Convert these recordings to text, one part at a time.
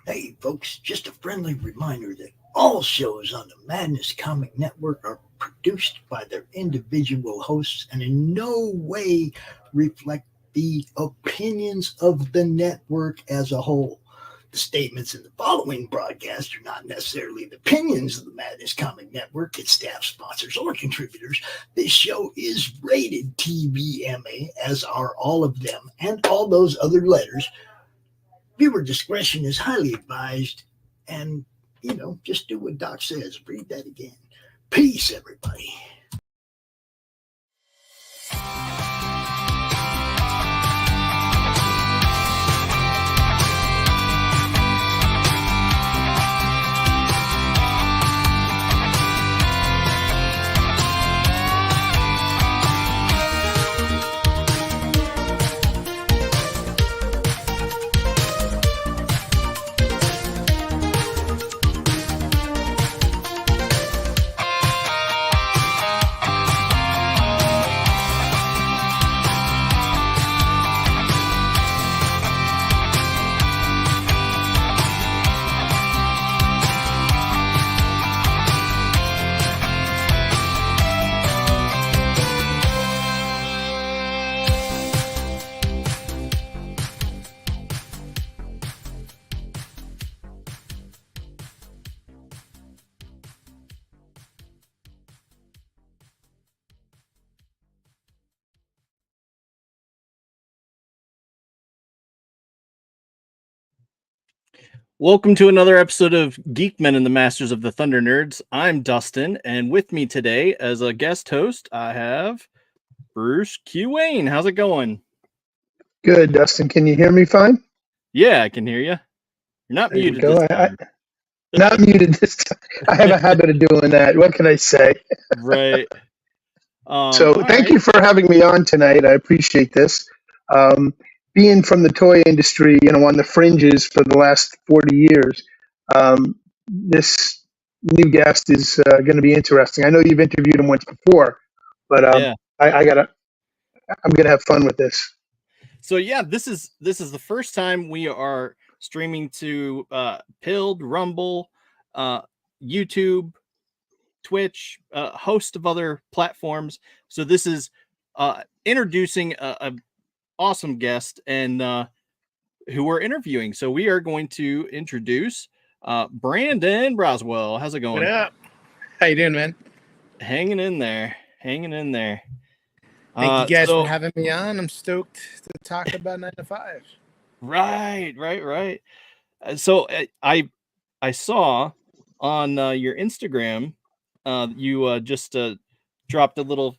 Hey, folks, just a friendly reminder that all shows on the Madness Comic Network are produced by their individual hosts and in no way reflect the opinions of the network as a whole. The statements in the following broadcast are not necessarily the opinions of the Madness Comic Network, its staff, sponsors, or contributors. This show is rated TVMA, as are all of them and all those other letters. Viewer discretion is highly advised, and, just do what Doc says. Read that again. Peace, everybody. Welcome to another episode of Geekmen and the Masters of the Thunder Nerds. I'm Dustin, and with me today as a guest host, I have Bruce Q. Wayne. How's it going? Good, Dustin. Can you hear me fine? Yeah, I can hear you. You're not There muted this time. Not muted this time. I have a habit of doing that. What can I say? Right. Thank you for having me on tonight. I appreciate this. Being from the toy industry, on the fringes for the last 40 years, this new guest is going to be interesting. I know you've interviewed him once before, but yeah. I'm going to have fun with this. So yeah, this is the first time we are streaming to Pilled, Rumble, YouTube, Twitch, a host of other platforms. So this is introducing a awesome guest and who we're interviewing. So we are going to introduce Brandon Braswell. How's it going? What up? How you doing, man? Hanging in there. Thank you guys for having me on. I'm stoked to talk about 9 to 5. Right. So I saw on your Instagram, you just dropped a little,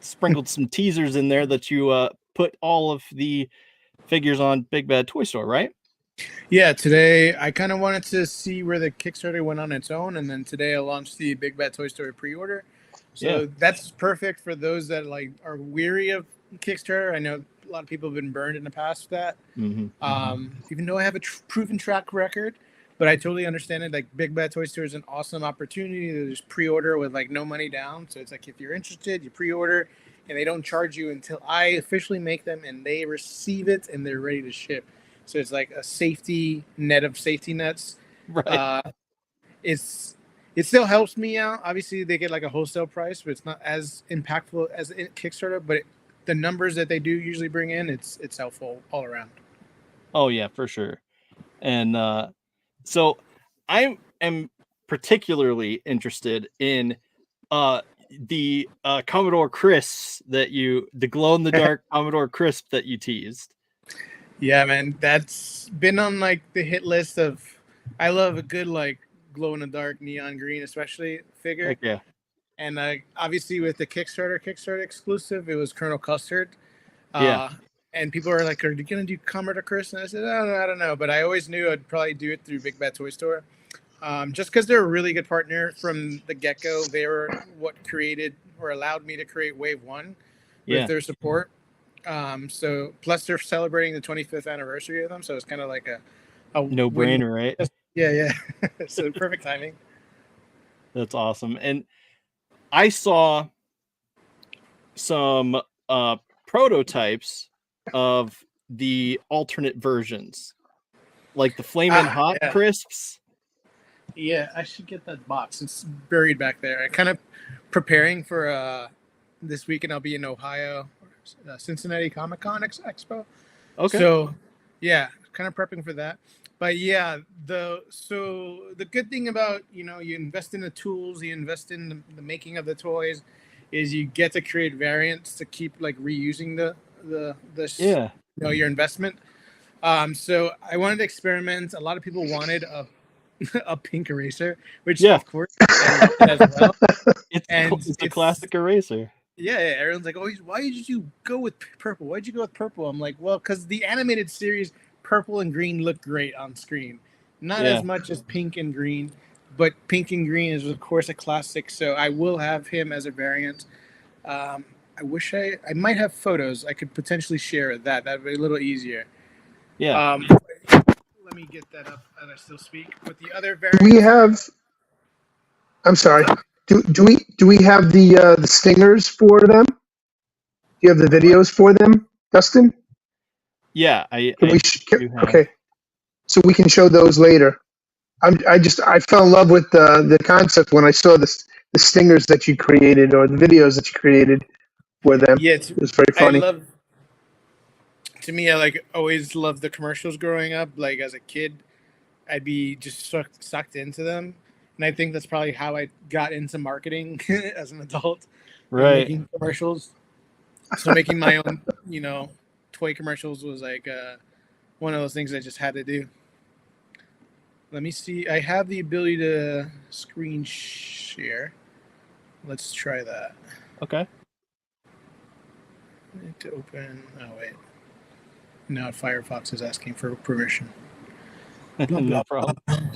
sprinkled some teasers in there that you put all of the figures on Big Bad Toy Store, right? Yeah, today I kind of wanted to see where the Kickstarter went on its own, and then today I launched the Big Bad Toy Store pre-order. So that's perfect for those that are weary of Kickstarter. I know a lot of people have been burned in the past with that. Even though I have a proven track record, but I totally understand it. Like, Big Bad Toy Store is an awesome opportunity to just pre-order with no money down. So it's like, if you're interested, you pre-order, and they don't charge you until I officially make them and they receive it and they're ready to ship. So it's like a safety net of safety nets. Right. It still helps me out. Obviously, they get a wholesale price, but it's not as impactful as Kickstarter. But the numbers that they do usually bring in, it's helpful all around. Oh yeah, for sure. And so I am particularly interested in the Commodore Crisp the glow in the dark Commodore Crisp that you teased. Yeah, man, that's been on the hit list of. I love a good glow in the dark neon green, especially figure. Heck yeah. And obviously with the Kickstarter exclusive, it was Colonel Custard. Yeah. And people are like, "Are you gonna do Commodore Crisp?" And I said, I don't know, but I always knew I'd probably do it through Big Bad Toy Store. Just because they're a really good partner from the get-go. They were what created or allowed me to create Wave 1 with their support. So plus they're celebrating the 25th anniversary of them, so it's kind of like a no-brainer, right? Yeah. So perfect timing. That's awesome. And I saw some prototypes of the alternate versions. like the flaming hot yeah. crisps. Yeah, I should get that box. It's buried back there. I kind of preparing for this weekend. I'll be in Ohio, Cincinnati Comic Con Expo. Okay. So, yeah, kind of prepping for that. But yeah, the good thing about you invest in the tools, you invest in the making of the toys, is you get to create variants to keep like reusing the your investment. So I wanted to experiment. A lot of people wanted a pink eraser, which of course I love as well. It's a classic eraser. Yeah, everyone's like, "Oh, why did you go with purple? Why'd you go with purple?" I'm like, "Well, because the animated series, purple and green look great on screen. Not as much as pink and green, but pink and green is of course a classic. So I will have him as a variant. I wish I might have photos I could potentially share that. That'd be a little easier. Yeah. Let me get that up as I still speak. With the other variants, we have. I'm sorry. Do we have the stingers for them? Do you have the videos for them, Dustin? Yeah, okay. So we can show those later. I fell in love with the concept when I saw the stingers that you created or the videos that you created for them. Yeah, it was very funny. To me, I always loved the commercials growing up. Like as a kid, I'd be just sucked into them. And I think that's probably how I got into marketing as an adult. Right. Making commercials. So making my own, toy commercials was like one of those things I just had to do. Let me see. I have the ability to screen share. Let's try that. Okay. I need to open. Oh, wait. Now Firefox is asking for permission. No problem. I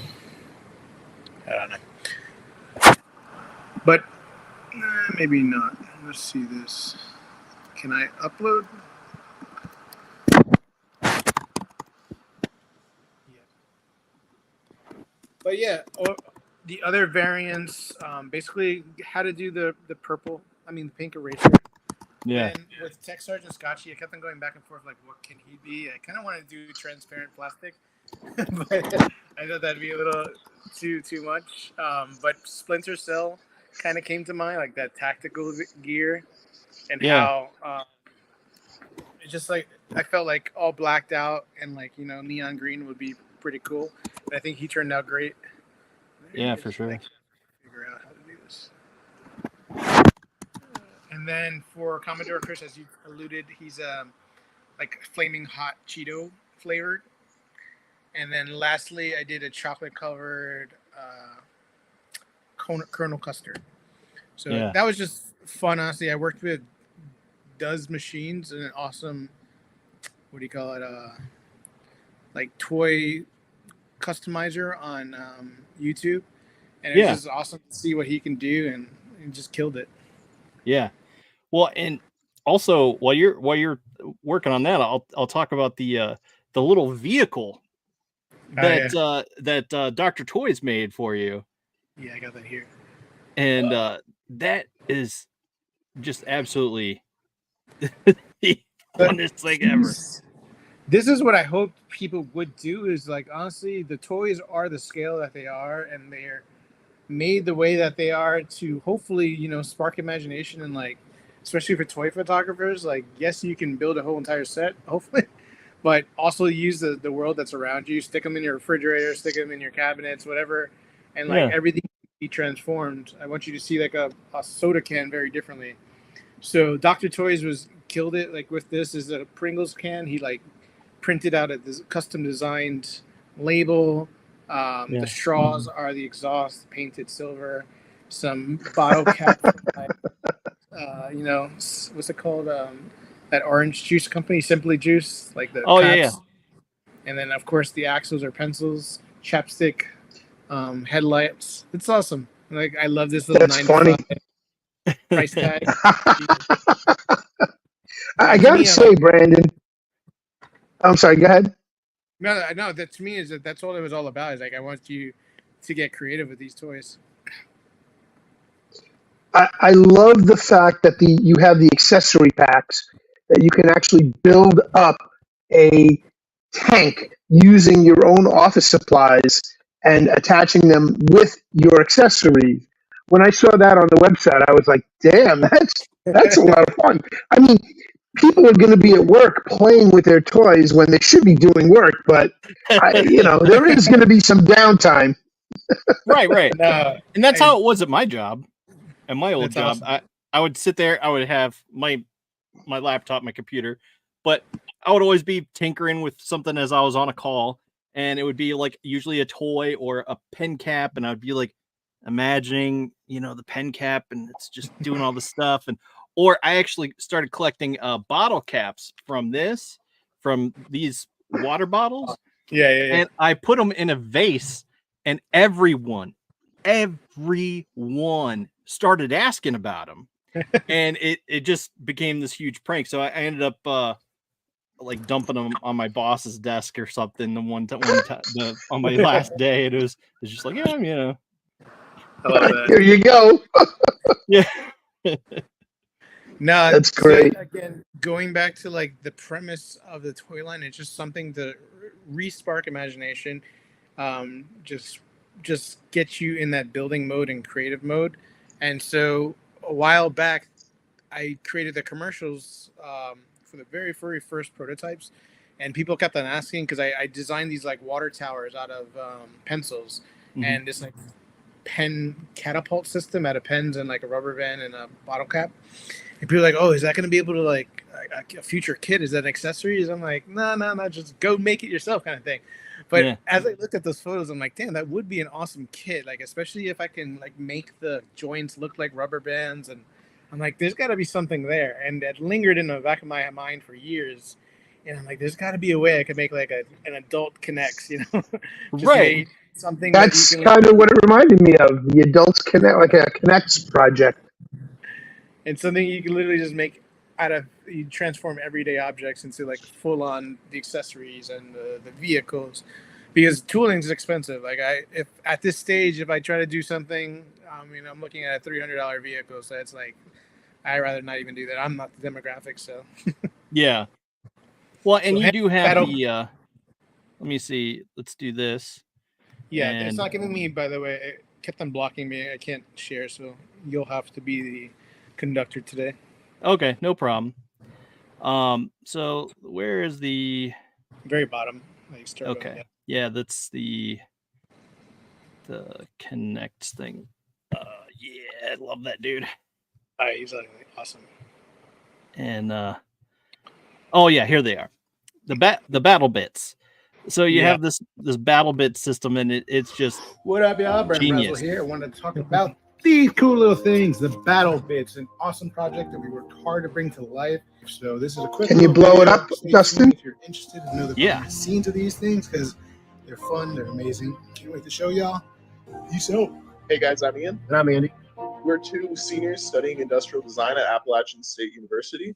don't know. But maybe not. Let's see this. Can I upload? Yeah. But yeah, the other variants, basically how to do the pink eraser. Yeah. And with Tech Sergeant Scotchy, I kept on going back and forth, like, what can he be? I kind of wanted to do transparent plastic, but I thought that'd be a little too much. But Splinter Cell kind of came to mind, like that tactical gear, and how it's just like I felt like all blacked out and like neon green would be pretty cool. And I think he turned out great. Yeah, for sure. Figure out how to do this. And then for Commodore Chris, as you alluded, he's like flaming hot Cheeto flavored. And then lastly, I did a chocolate covered Colonel Custard. So that was just fun, honestly. I worked with Does Machines, an awesome, what do you call it? Like toy customizer on YouTube. And it's just awesome to see what he can do, and he just killed it. Yeah. Well, and also while you're working on that, I'll talk about the little vehicle that Dr. Toys made for you. Yeah, I got that here. And that is just absolutely the funnest thing ever. This is what I hoped people would do, is like, honestly, the toys are the scale that they are, and they're made the way that they are to hopefully, spark imagination, and like, especially for toy photographers, like, yes, you can build a whole entire set, hopefully, but also use the world that's around you, stick them in your refrigerator, stick them in your cabinets, whatever, and like everything can be transformed. I want you to see like a soda can very differently. So Dr. Toys killed it. Like with this is a Pringles can. He like printed out a custom designed label. The straws are the exhaust painted silver. Some bottle cap. What's it called? That orange juice company, Simply Juice, like the caps. And then of course the axles are pencils, chapstick, headlights. It's awesome. Like I love this little 95 price tag. I gotta say, Brandon. I'm sorry. Go ahead. No. That to me that's all it was all about. Is like I want you to get creative with these toys. I love the fact that you have the accessory packs that you can actually build up a tank using your own office supplies and attaching them with your accessories. When I saw that on the website, I was like, damn, that's a lot of fun. I mean, people are going to be at work playing with their toys when they should be doing work, but there is going to be some downtime. Right. No, And that's how it was at my job. At my old That's job, awesome. I would sit there. I would have my laptop, my computer, but I would always be tinkering with something as I was on a call, and it would be like usually a toy or a pen cap, and I'd be like imagining, the pen cap, and it's just doing all the stuff, or I actually started collecting bottle caps from these water bottles, Yeah. and I put them in a vase, and everyone started asking about them. And it just became this huge prank. So I ended up like dumping them on my boss's desk or something the one time on my last day. And it was just like, I love that. Here you go. yeah. No, That's great. So again, going back to like the premise of the toy line, it's just something to re-spark imagination, just get you in that building mode and creative mode. And so a while back, I created the commercials for the very first prototypes, and people kept on asking because I designed these like water towers out of pencils, and this like pen catapult system out of pens and like a rubber band and a bottle cap. And people are like, oh, is that going to be able to like a future kit? Is that an accessories? I'm like, no, just go make it yourself kind of thing. But as I looked at those photos, I'm like, damn, that would be an awesome kit. Like, especially if I can like make the joints look like rubber bands. And I'm like, there's got to be something there. And that lingered in the back of my mind for years. And I'm like, there's got to be a way I could make like an adult connects, Right. Something That's kind of what it reminded me of. The Adults Connect, like a Connects project. And something you can literally just make you transform everyday objects into like full on the accessories and the vehicles, because tooling is expensive. Like if at this stage, if I try to do something, I'm looking at a $300 vehicle. So it's like, I'd rather not even do that. I'm not the demographic. So yeah. Well, and so you do have that'll- let me see. Let's do this. Yeah. And It's not giving me, by the way, it kept on blocking me. I can't share. So you'll have to be the conductor today. Okay, no problem. So where is the very bottom? Like start okay, yeah, that's the connect thing. Yeah, I love that dude. He's like awesome. And oh yeah, here they are, the battle bits. So you have this battle bit system, and it's just what up, y'all? Brandon genius. Braswell here. I wanted to talk about these cool little things, the battle bits, an awesome project that we worked hard to bring to life. So this is a quick. Can you blow it up, Dustin? If you're interested to know the behind the scenes of these things, because they're fun, they're amazing. Can't wait to show y'all. Peace out. Hey guys, I'm Ian. And I'm Andy. We're two seniors studying industrial design at Appalachian State University,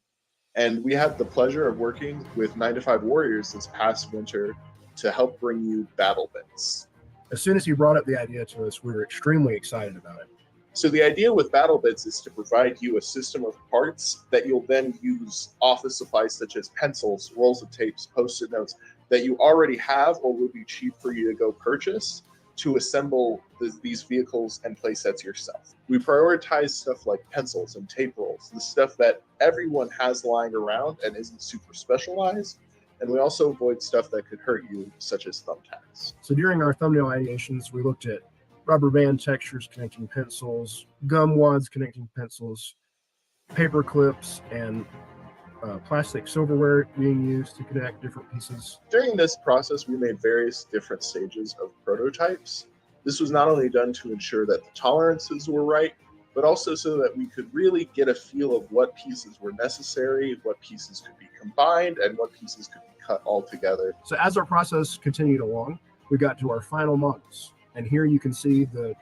and we had the pleasure of working with 9 to 5 Warrirors this past winter to help bring you battle bits. As soon as you brought up the idea to us, we were extremely excited about it. So the idea with battle bits is to provide you a system of parts that you'll then use office supplies such as pencils, rolls of tapes, post-it notes that you already have or would be cheap for you to go purchase to assemble these vehicles and play sets yourself. We prioritize stuff like pencils and tape rolls, the stuff that everyone has lying around and isn't super specialized. And we also avoid stuff that could hurt you, such as thumbtacks. So during our thumbnail ideations, we looked at rubber band textures connecting pencils, gum wads connecting pencils, paper clips, and plastic silverware being used to connect different pieces. During this process, we made various different stages of prototypes. This was not only done to ensure that the tolerances were right, but also so that we could really get a feel of what pieces were necessary, what pieces could be combined, and what pieces could be cut all together. So as our process continued along, we got to our final models. And here you can see the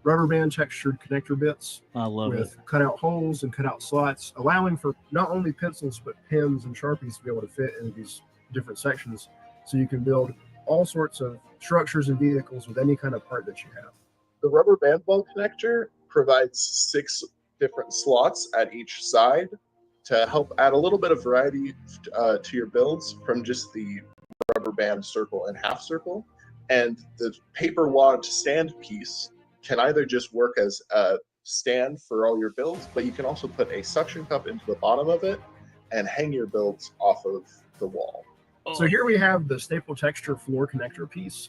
rubber band textured connector bits with cutout holes and cutout slots, allowing for not only pencils, but pens and Sharpies to be able to fit into these different sections. So you can build all sorts of structures and vehicles with any kind of part that you have. The rubber band ball connector provides 6 different slots at each side to help add a little bit of variety to your builds from just the rubber band, circle, and half circle. And the paper wad stand piece can either just work as a stand for all your builds, but you can also put a suction cup into the bottom of it and hang your builds off of the wall. So here we have the staple texture floor connector piece.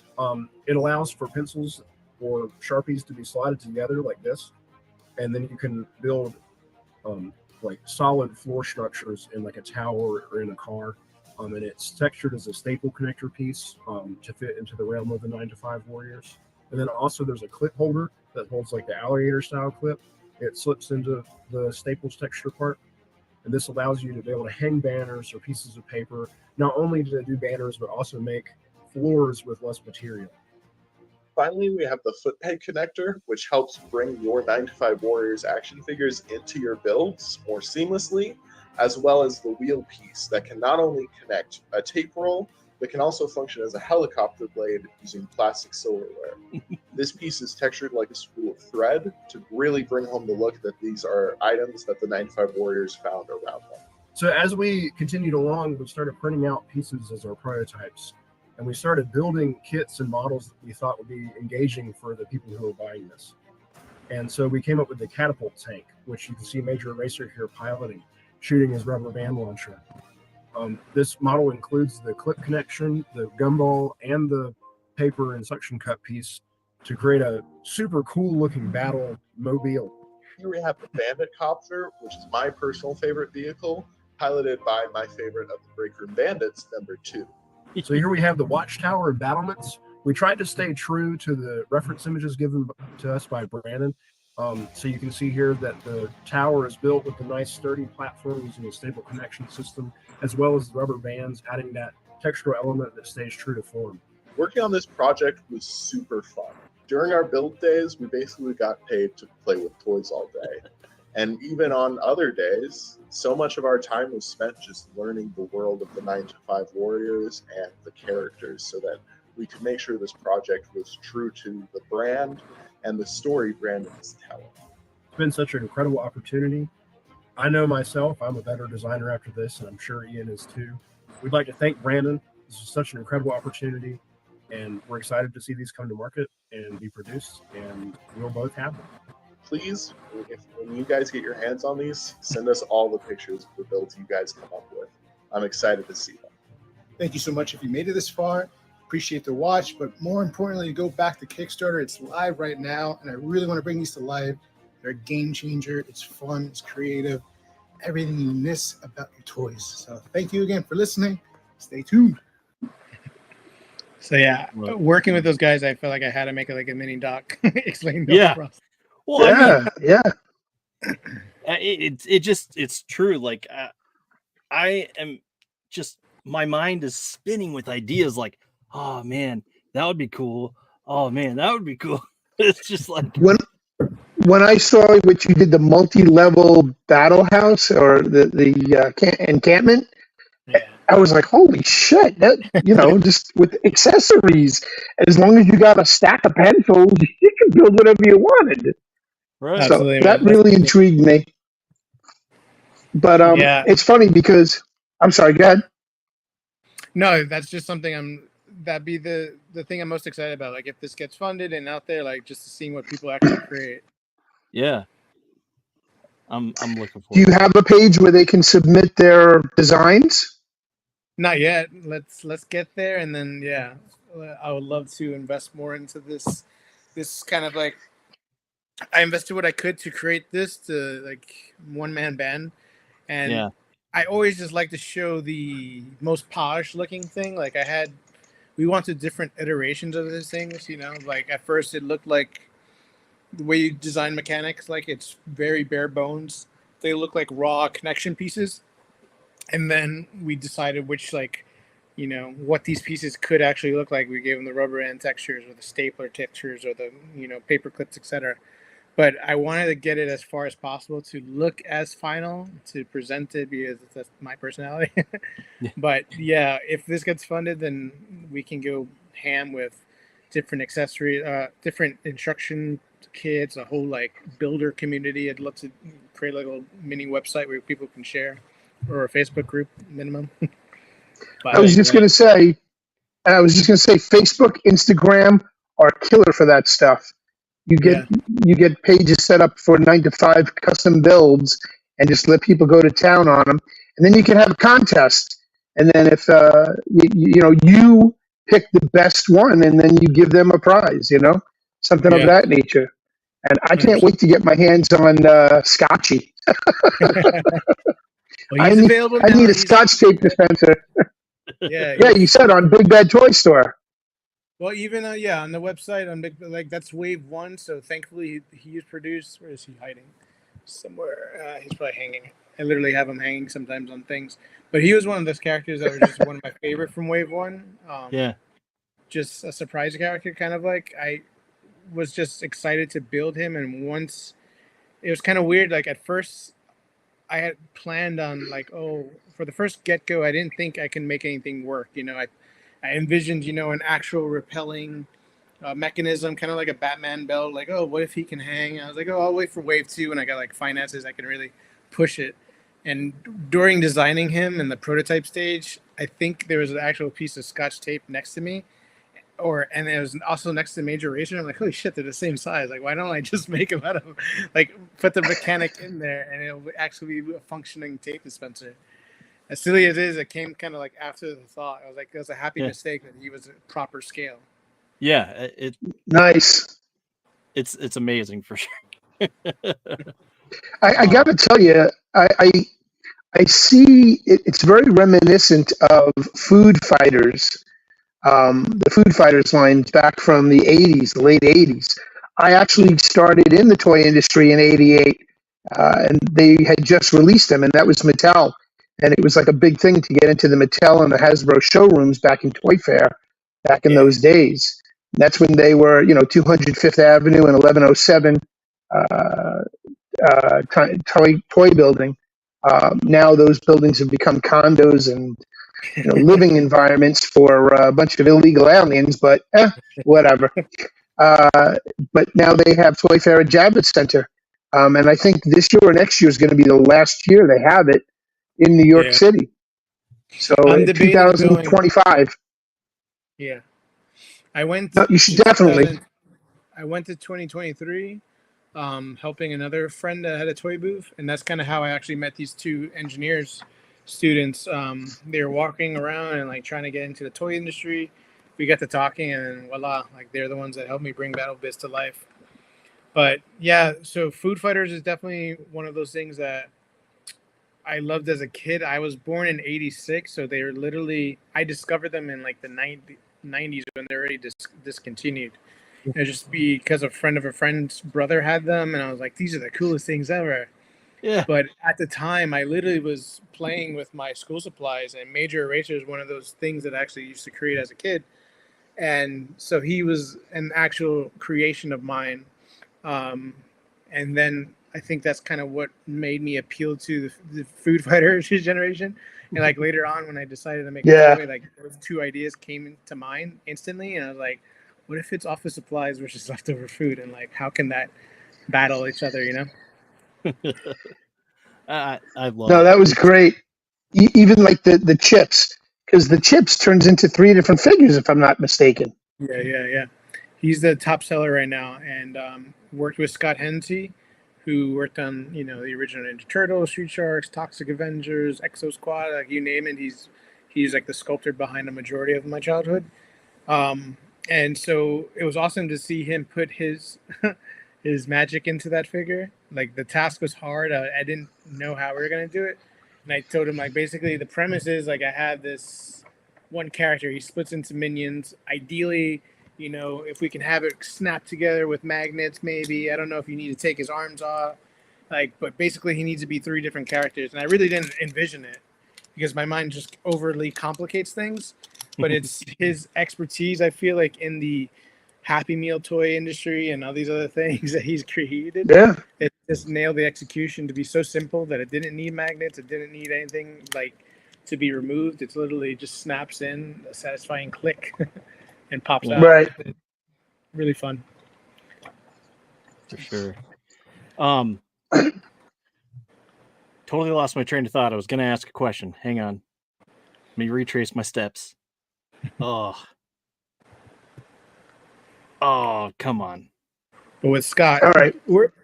It allows for pencils or Sharpies to be slotted together like this. And then you can build like solid floor structures in like a tower or in a car. And it's textured as a staple connector piece to fit into the realm of the 9-to-5 Warriors. And then also there's a clip holder that holds like the alligator style clip. It slips into the staples texture part. And this allows you to be able to hang banners or pieces of paper, not only to do banners, but also make floors with less material. Finally, we have the foot peg connector, which helps bring your 9-to-5 Warriors action figures into your builds more seamlessly, as well as the wheel piece that can not only connect a tape roll, but can also function as a helicopter blade using plastic silverware. This piece is textured like a spool of thread to really bring home the look that these are items that the 9-to-5 Warriors found around them. So as we continued along, we started printing out pieces as our prototypes. And we started building kits and models that we thought would be engaging for the people who were buying this. And so we came up with the catapult tank, which you can see Major Eraser here piloting, shooting his rubber band launcher. This model includes the clip connection, the gumball, and the paper and suction cup piece to create a super cool looking battle mobile. Here we have the Bandit Copter, which is my personal favorite vehicle, piloted by my favorite of the Break Room Bandits, number 2. So here we have the Watchtower and battlements. We tried to stay true to the reference images given to us by Brandon. So you can see here that the tower is built with a nice sturdy platform using a stable connection system, as well as the rubber bands, adding that textural element that stays true to form. Working on this project was super fun. During our build days, we basically got paid to play with toys all day. And even on other days, so much of our time was spent just learning the world of the 9-to-5 Warriors and the characters so that we could make sure this project was true to the brand and the story Brandon is telling. It's been such an incredible opportunity. I know myself, I'm a better designer after this, and I'm sure Ian is too. We'd like to thank Brandon. This is such an incredible opportunity, and we're excited to see these come to market and be produced, and we'll both have them. Please, when you guys get your hands on these, send us all the pictures of the builds you guys come up with. I'm excited to see them. Thank you so much if you made it this far. Appreciate the watch, but more importantly, go back to Kickstarter. It's live right now, and I really want to bring these to life. They're a game changer. It's fun. It's creative. Everything you miss about your toys. So thank you again for listening. Stay tuned. So yeah, working with those guys, I felt like I had to make it like a mini doc explaining the process. Well, yeah. It's true. Like I am just, my mind is spinning with ideas like, oh man, that would be cool. Oh man, that would be cool. It's just like when I saw what you did, the multi-level battle house or the encampment, I was like, holy shit, that, just with accessories, as long as you got a stack of pencils, you can build whatever you wanted. Right. So that really intrigued me. But it's funny because, I'm sorry, go ahead. No, that's just something that'd be the thing I'm most excited about. Like if this gets funded and out there, like just seeing what people actually create. Yeah. I'm looking forward. Do you have a page where they can submit their designs? Not yet. Let's get there, and then I would love to invest more into this kind of like, I invested what I could to create this to like one-man band, and I always just like to show the most polished looking thing. Like we wanted different iterations of these things, like at first it looked like the way you design mechanics, like it's very bare bones. They look like raw connection pieces. And then we decided which, what these pieces could actually look like. We gave them the rubber end textures or the stapler textures or the, paper clips, etc. But I wanted to get it as far as possible to look as final, to present it, because that's my personality. But if this gets funded, then we can go ham with different accessories, different instruction kits, a whole builder community. I'd love to create a little mini website where people can share, or a Facebook group minimum. I was just going to say, And I was just going to say, Facebook, Instagram are killer for that stuff. You get pages set up for 9 to 5 custom builds, and just let people go to town on them. And then you can have a contest. And then if you pick the best one, and then you give them a prize, something of that nature. And I can't wait to get my hands on Scotchy. Well, I need a Scotch tape dispenser. Yeah, you said on Big Bad Toy Store. Well, even on the website on that's Wave 1. So thankfully he's produced. Where is he hiding? Somewhere. He's probably hanging. I literally have him hanging sometimes on things. But he was one of those characters that was just one of my favorite from Wave 1. Just a surprise character, kind of like I was just excited to build him, and once it was kind of weird. Like at first, I had planned on for the first get-go, I didn't think I can make anything work. I envisioned, an actual repelling mechanism, kind of like a Batman belt. Like, oh, what if he can hang? I was like, oh, I'll wait for Wave 2 when I got finances, I can really push it. And during designing him in the prototype stage, I think there was an actual piece of Scotch tape next to me, and it was also next to Major Eraser. I'm like, holy shit, they're the same size. Like, why don't I just make them out of put the mechanic in there, and it'll actually be a functioning tape dispenser. As silly as it is, it came kind of after the thought. I was like, it was a happy mistake that he was a proper scale. Yeah, nice. It's amazing for sure. I got to tell you, I see it's very reminiscent of Food Fighters, the Food Fighters lines back from the 80s, the late 80s. I actually started in the toy industry in 88, and they had just released them, and that was Mattel. And it was like a big thing to get into the Mattel and the Hasbro showrooms back in Toy Fair back in those days. That's when they were, 205th Avenue and 1107 toy building. Now those buildings have become condos and living environments for a bunch of illegal aliens, but whatever. But now they have Toy Fair at Javits Center. And I think this year or next year is going to be the last year they have it in New York City. So 2025. Yeah. I went. No, you should definitely. I went to 2023, helping another friend that had a toy booth, and that's kind of how I actually met these two engineers students. They were walking around and trying to get into the toy industry. We got to talking, and then voila, they're the ones that helped me bring Battle Bits to life. But yeah, so Food Fighters is definitely one of those things that I loved as a kid. I was born in 86, so they were literally, I discovered them in the 90s when they're already discontinued. And just because a friend of a friend's brother had them, and I was like, these are the coolest things ever. Yeah. But at the time, I literally was playing with my school supplies, and Major Eraser is one of those things that I actually used to create as a kid. And so he was an actual creation of mine. And then I think that's kind of what made me appeal to the Food Fighter generation. And later on, when I decided to make a toy, those two ideas came into mind instantly. And I was like, what if it's office supplies versus leftover food? And how can that battle each other, I love No, that was great. Even the chips, because the chips turns into 3 different figures, if I'm not mistaken. Yeah. He's the top seller right now, and worked with Scott Hensey, who worked on the original Ninja Turtles, Street Sharks, Toxic Avengers, Exo Squad, you name it. He's the sculptor behind the majority of my childhood. And so it was awesome to see him put his his magic into that figure. The task was hard. I didn't know how we were gonna do it, and I told him basically the premise is I have this one character. He splits into minions. Ideally, if we can have it snap together with magnets, maybe. I don't know if you need to take his arms off. But basically he needs to be 3 different characters. And I really didn't envision it because my mind just overly complicates things. But it's his expertise, I feel in the Happy Meal toy industry and all these other things that he's created. Yeah. It just nailed the execution to be so simple that it didn't need magnets. It didn't need anything to be removed. It's literally just snaps in a satisfying click. And pops out. Right. Really fun. For sure. Totally lost my train of thought. I was going to ask a question. Hang on. Let me retrace my steps. Oh, come on. But with Scott, all right.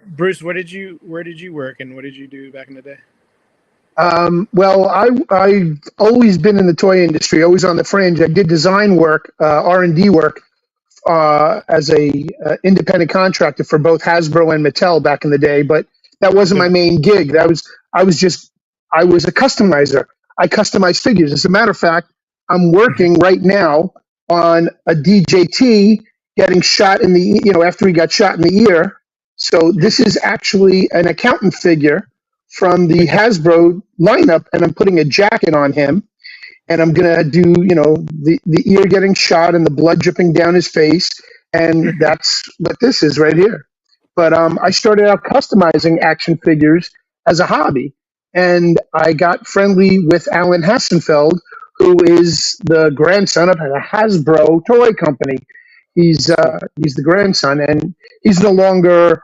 Bruce, where did you work and what did you do back in the day? Well, I've always been in the toy industry, always on the fringe. I did design work, R&D work, as a independent contractor for both Hasbro and Mattel back in the day, but that wasn't my main gig. I was a customizer. I customized figures. As a matter of fact, I'm working right now on a DJT getting shot in the, after he got shot in the ear. So this is actually an accountant figure from the Hasbro lineup, and I'm putting a jacket on him, and I'm gonna do, the ear getting shot and the blood dripping down his face, and that's what this is right here. But I started out customizing action figures as a hobby, and I got friendly with Alan Hassenfeld, who is the grandson of a Hasbro toy company. He's the grandson, and he's no longer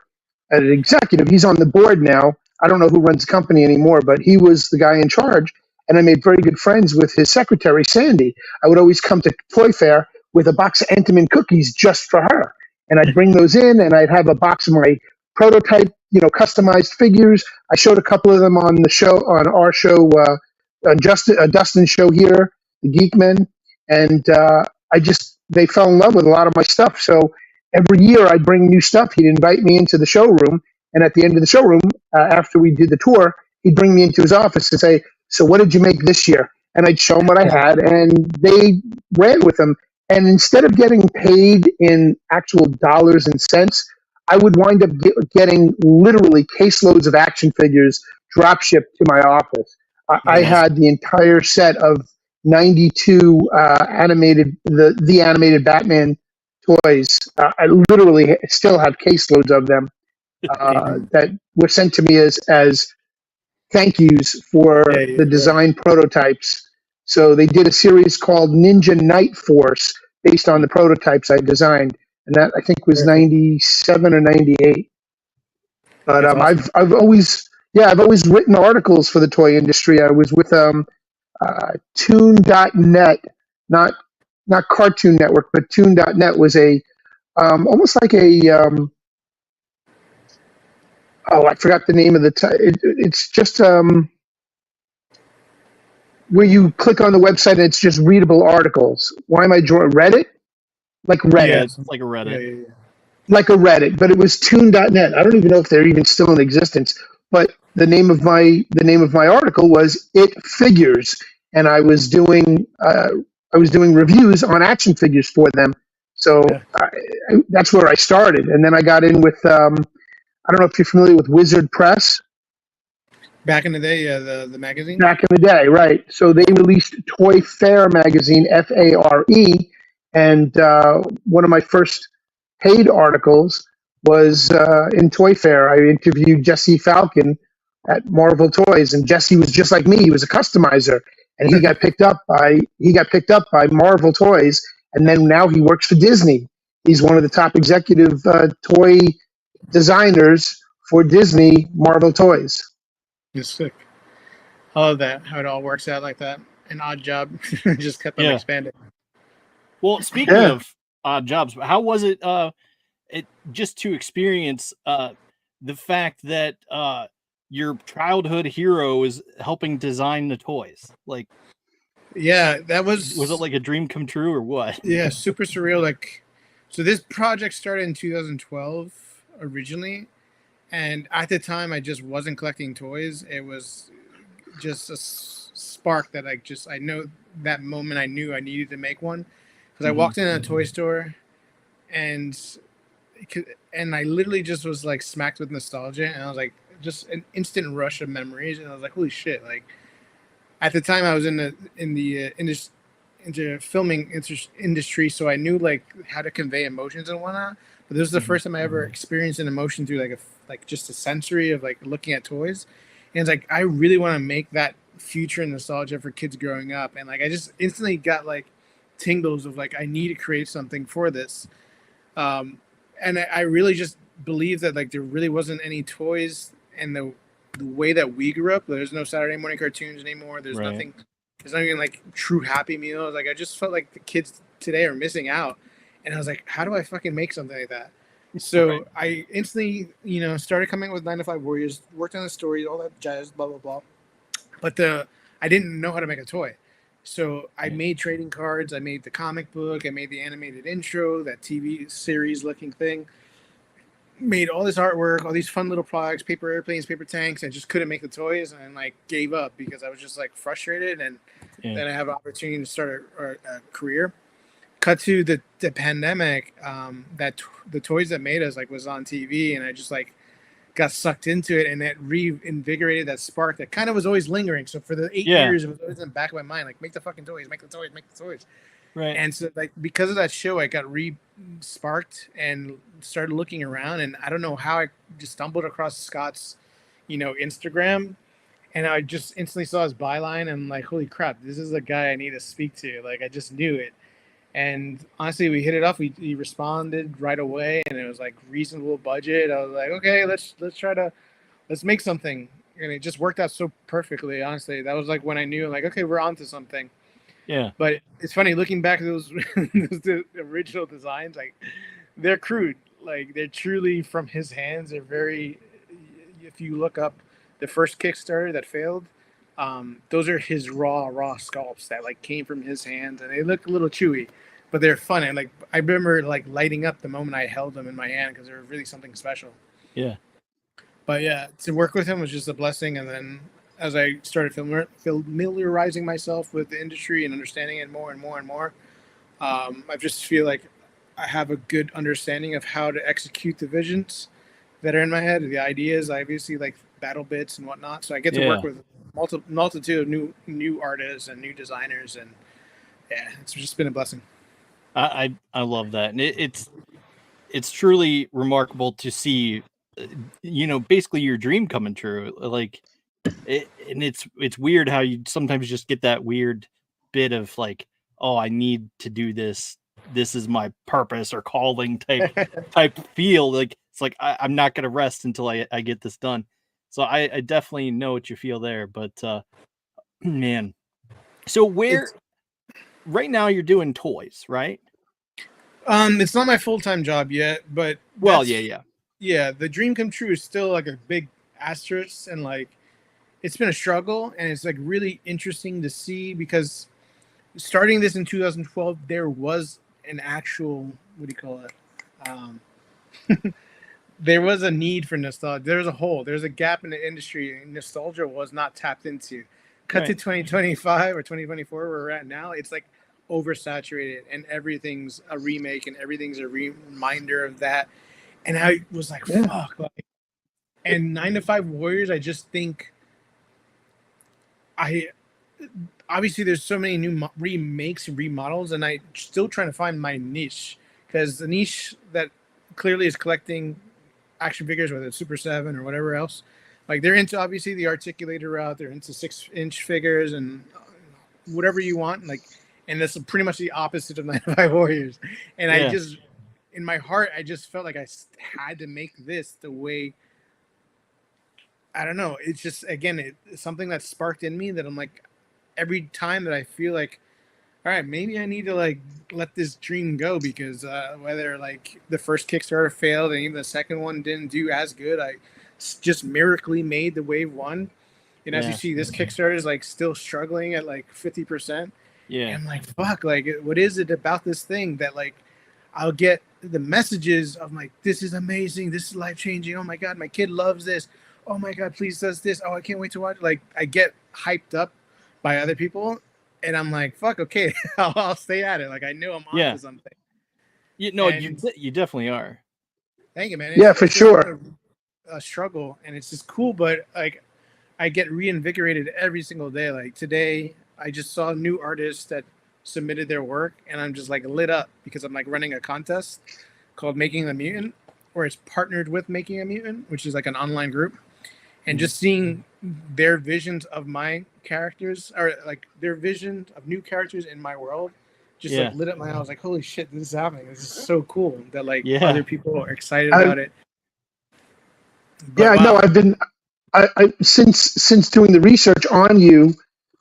an executive. He's on the board now. I don't know who runs the company anymore, but he was the guy in charge, and I made very good friends with his secretary, Sandy. I would always come to Toy Fair with a box of Entenmann cookies just for her, and I'd bring those in, and I'd have a box of my prototype, customized figures. I showed a couple of them on the show, on our show, on Dustin's show here, the Geekmen, and they fell in love with a lot of my stuff. So every year I'd bring new stuff. He'd invite me into the showroom, and at the end of the showroom, after we did the tour, he'd bring me into his office and say, "So what did you make this year?" And I'd show him what I had, and they ran with him. And instead of getting paid in actual dollars and cents, I would wind up getting literally caseloads of action figures drop shipped to my office. I had the entire set of 92 animated Batman toys. I literally still have caseloads of them that were sent to me as thank yous for the design prototypes. So they did a series called Ninja Night Force based on the prototypes I designed, and that I think was 97 or 98. But awesome. I've always written articles for the toy industry. I was with Toon.net, not Cartoon Network, but Toon.net was a almost like a I forgot the name of the it's just where you click on the website and it's just readable articles. Why am I drawing Reddit? Like Reddit. Yeah, it's like a Reddit. Yeah. Like a Reddit, but it was Toon.net. I don't even know if they're even still in existence. But the name of my article was It Figures, and I was doing reviews on action figures for them. So that's where I started, and then I got in with I don't know if you're familiar with Wizard Press. Back in the day, the magazine. Back in the day, right? So they released Toy Fair magazine, FARE, and one of my first paid articles was in Toy Fair. I interviewed Jesse Falcon at Marvel Toys, and Jesse was just like me. He was a customizer, and he got picked up by Marvel Toys, and then now he works for Disney. He's one of the top executive toy designers for Disney Marvel Toys. It's sick. I love that, how it all works out like that. An odd job just kept on expanding. Well, speaking of odd jobs, how was it just to experience the fact that your childhood hero is helping design the toys? Like, that was it like a dream come true or what? Yeah, super surreal. Like, so this project started in 2012 originally, and at the time I just wasn't collecting toys. It was just a spark that I know that moment I knew I needed to make one, because I walked in a toy store and I literally just was like smacked with nostalgia, and I was like, just an instant rush of memories, and I was like, holy shit! Like, at the time I was in the filming industry, so I knew like how to convey emotions and whatnot. But this was the first time I ever experienced an emotion through just a sensory of like looking at toys, and it's like I really want to make that future nostalgia for kids growing up, and like I just instantly got like tingles of like I need to create something for this, and I really just believe that like there really wasn't any toys and the way that we grew up. There's no Saturday morning cartoons anymore. There's nothing There's not even like true Happy Meals. Like I just felt like the kids today are missing out, and I was like, how do I fucking make something like that? So I instantly, started coming up with 9 to 5 Warriors, worked on the story, all that jazz, blah blah blah. But I didn't know how to make a toy, so I made trading cards. I made the comic book. I made the animated intro, that TV series looking thing. Made all this artwork, all these fun little products, paper airplanes, paper tanks. I just couldn't make the toys, and like gave up because I was just like frustrated. And then I have an opportunity to start a career. Cut to the pandemic, that the toys that made us like was on TV, and I just like got sucked into it, and that reinvigorated that spark that kind of was always lingering. So for the 8 years, it was always in the back of my mind, like make the fucking toys, make the toys, make the toys. Right. And so like because of that show, I got sparked and started looking around, and I don't know how I just stumbled across Scott's, Instagram, and I just instantly saw his byline, and I'm like, holy crap, this is the guy I need to speak to. Like I just knew it. And honestly, we hit it off. He responded right away, and it was like reasonable budget. I was like, okay, let's make something, and it just worked out so perfectly. Honestly, that was like when I knew, like, okay, we're onto something. Yeah. But it's funny looking back at those the original designs, like they're crude, like they're truly from his hands. They're very. If you look up the first Kickstarter that failed, those are his raw sculpts that like came from his hands, and they look a little chewy, but they're fun. And like I remember like lighting up the moment I held them in my hand because they were really something special. Yeah. But yeah, to work with him was just a blessing. And then as I started familiarizing myself with the industry and understanding it more and more and more, I just feel like I have a good understanding of how to execute the visions that are in my head, the ideas, obviously like battle bits and whatnot. So I get to work with multitude of new artists and new designers, and it's just been a blessing. I love that, and it's truly remarkable to see, basically your dream coming true. Like, and it's weird how you sometimes just get that weird bit of like, oh, I need to do this. This is my purpose or calling type feel. Like it's like I'm not gonna rest until I get this done. So I definitely know what you feel there, but man. So right now you're doing toys, right? It's not my full-time job yet, but yeah. The dream come true is still like a big asterisk, and like it's been a struggle, and it's like really interesting to see because starting this in 2012, there was an actual there was a need for nostalgia. There's a hole. There's a gap in the industry, and nostalgia was not tapped into. Cut to 2025 or 2024, where we're at now, it's like oversaturated, and everything's a remake, and everything's a reminder of that. And I was like, fuck. Like, and 9 to 5 Warriors, I just think obviously there's so many new remakes and remodels, and I'm still trying to find my niche, because the niche that clearly is collecting action figures, whether it's Super 7 or whatever else, like they're into obviously the articulator route, they're into 6-inch figures and whatever you want, like, and that's pretty much the opposite of 9 to 5 Warriors. And I just, in my heart, I just felt like I had to make this the way, I don't know, it's just, again, it's something that sparked in me that I'm like, every time that I feel like, all right, maybe I need to like let this dream go, because whether like the first Kickstarter failed and even the second one didn't do as good, I just miraculously made the wave 1. And as you see, this Kickstarter is like still struggling at like 50%. Yeah. And I'm like, fuck, like what is it about this thing that like I'll get the messages of like, this is amazing, this is life-changing, oh my God, my kid loves this, oh my God, please does this, oh I can't wait to watch. Like I get hyped up by other people, and I'm like, fuck, okay, I'll stay at it. Like I know I'm onto something. You definitely are. Thank you, man. For sure. A struggle, and it's just cool, but like I get reinvigorated every single day. Like today, I just saw new artists that submitted their work, and I'm just like lit up because I'm like running a contest called Making a Mutant, where it's partnered with Making a Mutant, which is like an online group. And just seeing their visions of my characters, or like their vision of new characters in my world, just like lit up my eye. I was like, holy shit, this is happening. This is so cool that like other people are excited about it. But, I've been since doing the research on you,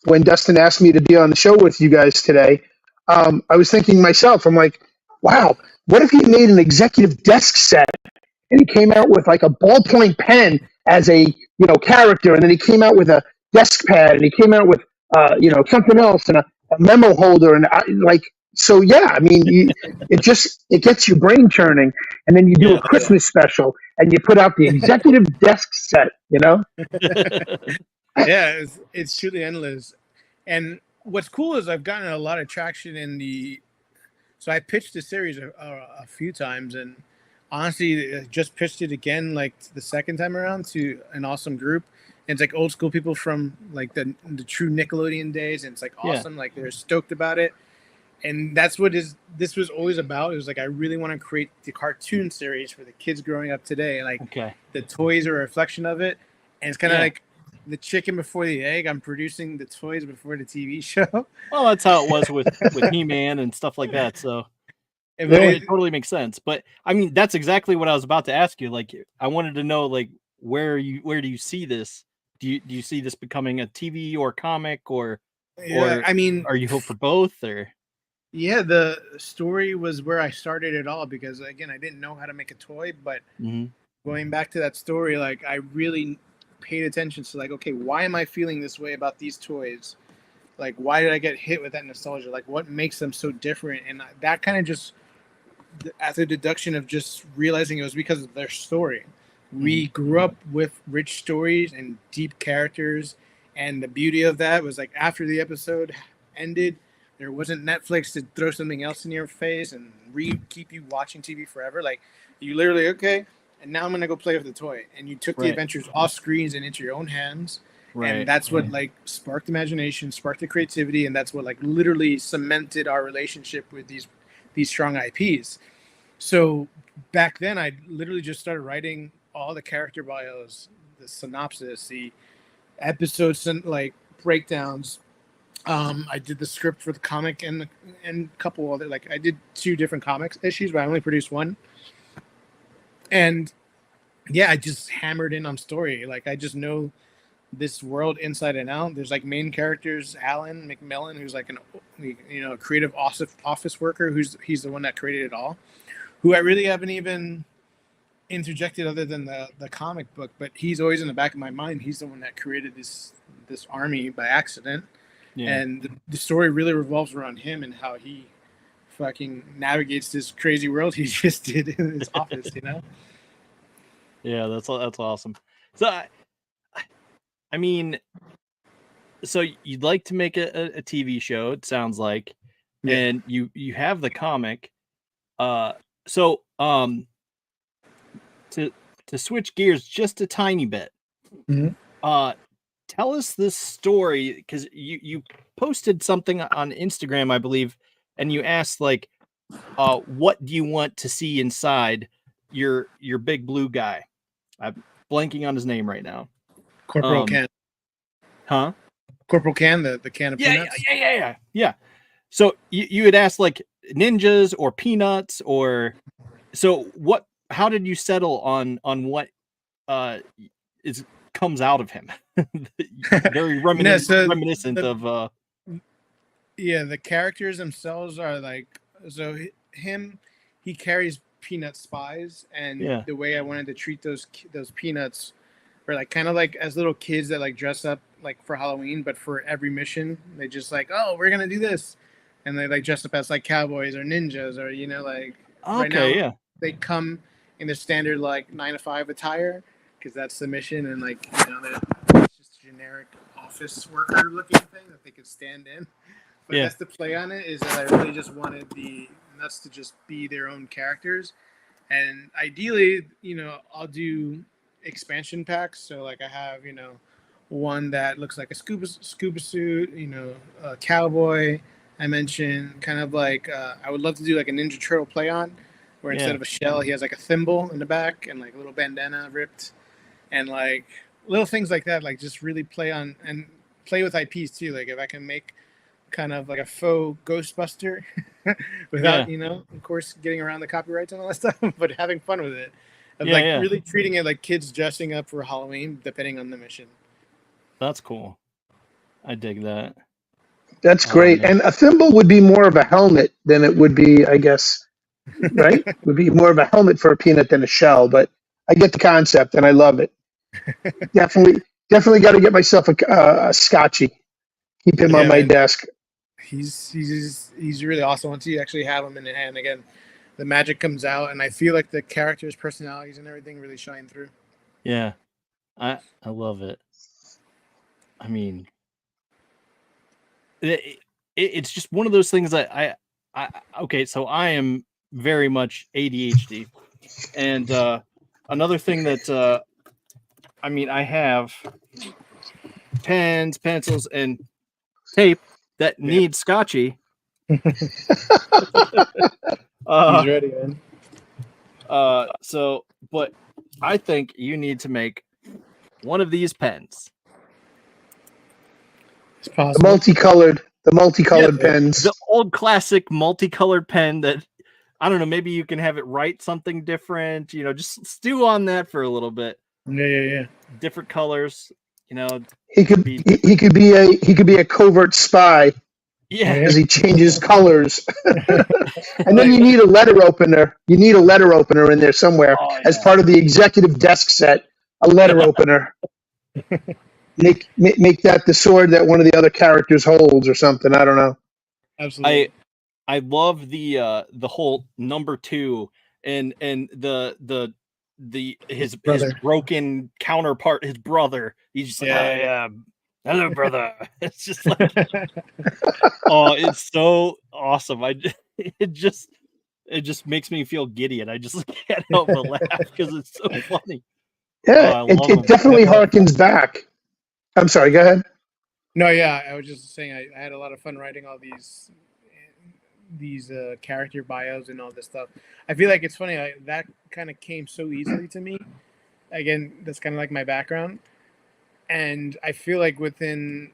when Dustin asked me to be on the show with you guys today, I was thinking to myself, I'm like, wow, what if he made an executive desk set and he came out with like a ballpoint pen as a, character, and then he came out with a desk pad, and he came out with, something else, and a memo holder, and so yeah, I mean, it gets your brain churning, and then you do a Christmas special, and you put out the executive desk set, Yeah, it's truly endless. And what's cool is I've gotten a lot of traction so I pitched the series a few times, and honestly, just pitched it again like the second time around to an awesome group. And it's like old school people from like the true Nickelodeon days, and it's like awesome. Like they're stoked about it. And that's what this was always about. It was like, I really want to create the cartoon series for the kids growing up today. Like the toys are a reflection of it. And it's kind of like the chicken before the egg. I'm producing the toys before the TV show. Well, that's how it was with He-Man and stuff like that. So it totally makes sense. But I mean, that's exactly what I was about to ask you. Like, I wanted to know, like, where do you see this? Do you see this becoming a TV or comic, or I mean, are you hope for both, or? Yeah, the story was where I started it all, because again, I didn't know how to make a toy, but going back to that story, like I really paid attention to like, okay, why am I feeling this way about these toys? Like, why did I get hit with that nostalgia? Like, what makes them so different? And that kind of just, as a deduction of just realizing it was because of their story. We grew up with rich stories and deep characters, and the beauty of that was like after the episode ended, there wasn't Netflix to throw something else in your face and keep you watching TV forever. Like, you literally, okay, and now I'm going to go play with the toy. And you took the adventures off screens and into your own hands. And that's what, like, sparked imagination, sparked the creativity, and that's what, like, literally cemented our relationship with these strong IPs. So back then, I literally just started writing all the character bios, the synopsis, the episodes, and, like, breakdowns. I did the script for the comic and a couple other, like I did 2 different comics issues, but I only produced 1. And I just hammered in on story. Like I just know this world inside and out. There's like main characters, Alan McMillan, who's like a creative office worker. He's the one that created it all. Who I really haven't even interjected other than the comic book, but he's always in the back of my mind. He's the one that created this army by accident. And the story really revolves around him and how he fucking navigates this crazy world he just did in his office, Yeah, that's awesome. So, I mean, so you'd like to make a TV show, it sounds like, and you have the comic. So to switch gears just a tiny bit, tell us this story, because you posted something on Instagram, I believe, and you asked like, what do you want to see inside your big blue guy? I'm blanking on his name right now. Corporal Can. Huh? Corporal Can, the can of peanuts? Yeah. So you had asked like ninjas or peanuts, or so what? How did you settle on what comes out of him? Very reminiscent of the characters themselves are like, so he carries peanut spies, and the way I wanted to treat those peanuts were like kind of like as little kids that like dress up like for Halloween, but for every mission they just like, oh, we're gonna do this, and they like dress up as like cowboys or ninjas, or like right now they come in the standard like 9-to-5 attire, because that's the mission, and like they're just a generic office worker looking thing that they could stand in. But that's the play on it, is that I really just wanted the nuts to just be their own characters, and ideally, I'll do expansion packs. So like I have one that looks like a scuba suit, a cowboy. I mentioned kind of like I would love to do like a Ninja Turtle play on, where instead of a shell, he has like a thimble in the back and like a little bandana ripped, and like little things like that, like just really play on and play with IPs too. Like if I can make kind of like a faux Ghostbuster without, of course, getting around the copyrights and all that stuff, but having fun with it. Really treating it like kids dressing up for Halloween, depending on the mission. That's cool. I dig that. That's great. And a thimble would be more of a helmet than it would be, I guess, right? Would be more of a helmet for a peanut than a shell, but I get the concept and I love it. Definitely got to get myself a Scotchy. Keep him on my desk. He's really awesome. Once you actually have him in the hand, again, the magic comes out, and I feel like the characters' personalities and everything really shine through. Yeah, I love it. I mean, it's just one of those things that I okay. So I am very much ADHD, and another thing that I mean, I have pens, pencils, and tape that need Scotchy. He's ready, man. So, but I think you need to make one of these pens. It's possible. The multicolored pens. The old classic multicolored pen that, I don't know, maybe you can have it write something different, you know, just stew on that for a little bit. Yeah. Different colors, you know. He could be a covert spy. Yeah. As he changes colors. And then you need a letter opener. You need a letter opener in there somewhere as part of the executive desk set. A letter opener. Make that the sword that one of the other characters holds or something. I don't know. Absolutely. I love the whole number 2 and his broken counterpart, his brother. He's just like, hello, brother. It's just like, oh, it's so awesome. It just makes me feel giddy, and I just can't help but laugh because it's so funny. Yeah, it definitely harkens back. I'm sorry, go ahead. No, yeah, I was just saying I had a lot of fun writing all these character bios and all this stuff. I feel like it's funny that kind of came so easily to me. Again, that's kind of like my background, and I feel like within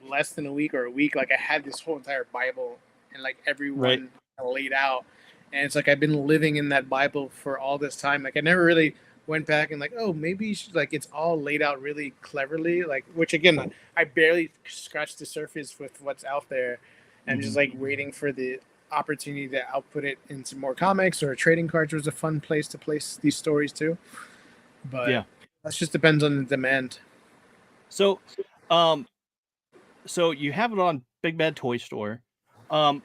less than a week, like I had this whole entire Bible and like everyone laid out, and it's like I've been living in that Bible for all this time. Like I never really went back and like, oh, maybe like it's all laid out really cleverly, like, which again, I barely scratched the surface with what's out there. I'm just like waiting for the opportunity to output it into more comics, or trading cards was a fun place to place these stories too. But that just depends on the demand. So, so you have it on Big Bad Toy Store. Do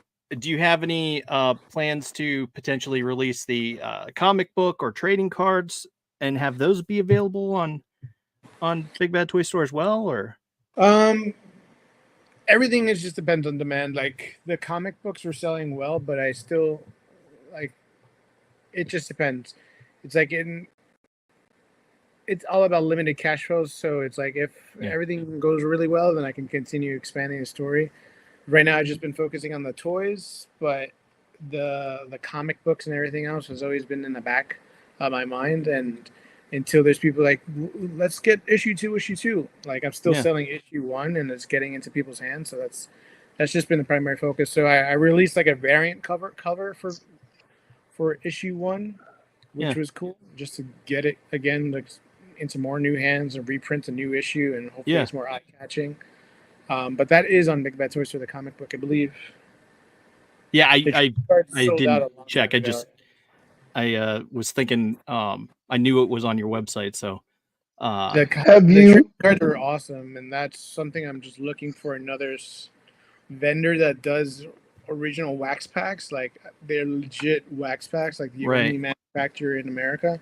you have any plans to potentially release the comic book or trading cards and have those be available on Big Bad Toy Store as well, or? Everything is just depends on demand. Like the comic books were selling well, but I still like it just depends. It's like it's all about limited cash flows. So it's like if everything goes really well, then I can continue expanding the story. Right now I've just been focusing on the toys, but the comic books and everything else has always been in the back of my mind, and until there's people like, let's get issue 2. Like I'm still selling issue 1, and it's getting into people's hands. So that's just been the primary focus. So I released like a variant cover for issue 1, which was cool, just to get it again like into more new hands and reprint a new issue, and hopefully it's more eye catching. But that is on Big Bad Toys for the comic book, I believe. Yeah, I didn't check. I was thinking. I knew it was on your website, so the trading cards are awesome, and that's something I'm just looking for another vendor that does original wax packs. Like they're legit wax packs, like the only manufacturer in America.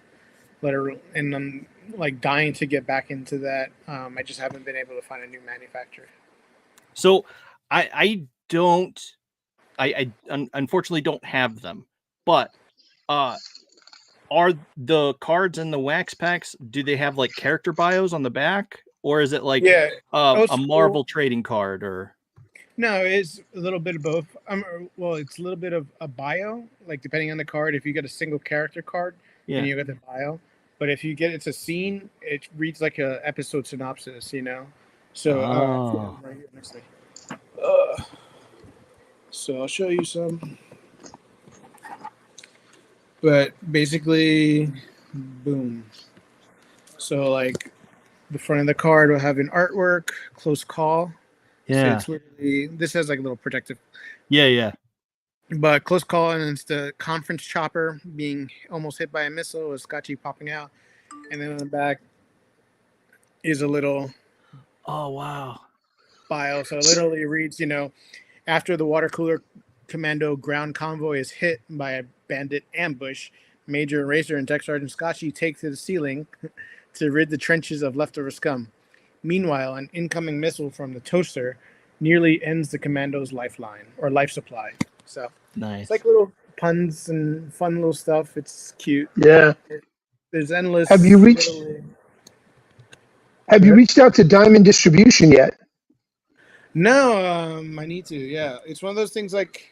And I'm like dying to get back into that. I just haven't been able to find a new manufacturer. So I unfortunately don't have them, but are the cards in the wax packs, do they have like character bios on the back, or is it like a Marvel trading card? Or no, it's a little bit of both. Well, it's a little bit of a bio, like depending on the card. If you get a single character card, then you get the bio. But if you get it's a scene, it reads like a episode synopsis, you know. So right here, next thing. So I'll show you some. But basically, boom. So like the front of the card will have an artwork, close call, Yeah. So it's really, this has like a little protective. Yeah. But close call, and it's the conference chopper being almost hit by a missile with Scotchy popping out. And then on the back is a little wow. bio. So it literally reads, after the water cooler commando ground convoy is hit by a bandit ambush, Major Racer and Tech Sergeant Scotchy take to the ceiling to rid the trenches of leftover scum. Meanwhile, an incoming missile from the toaster nearly ends the commando's lifeline or life supply. So nice. It's like little puns and fun little stuff. It's cute. Yeah. There's endless. Have you reached out to Diamond Distribution yet? No, I need to. Yeah, it's one of those things like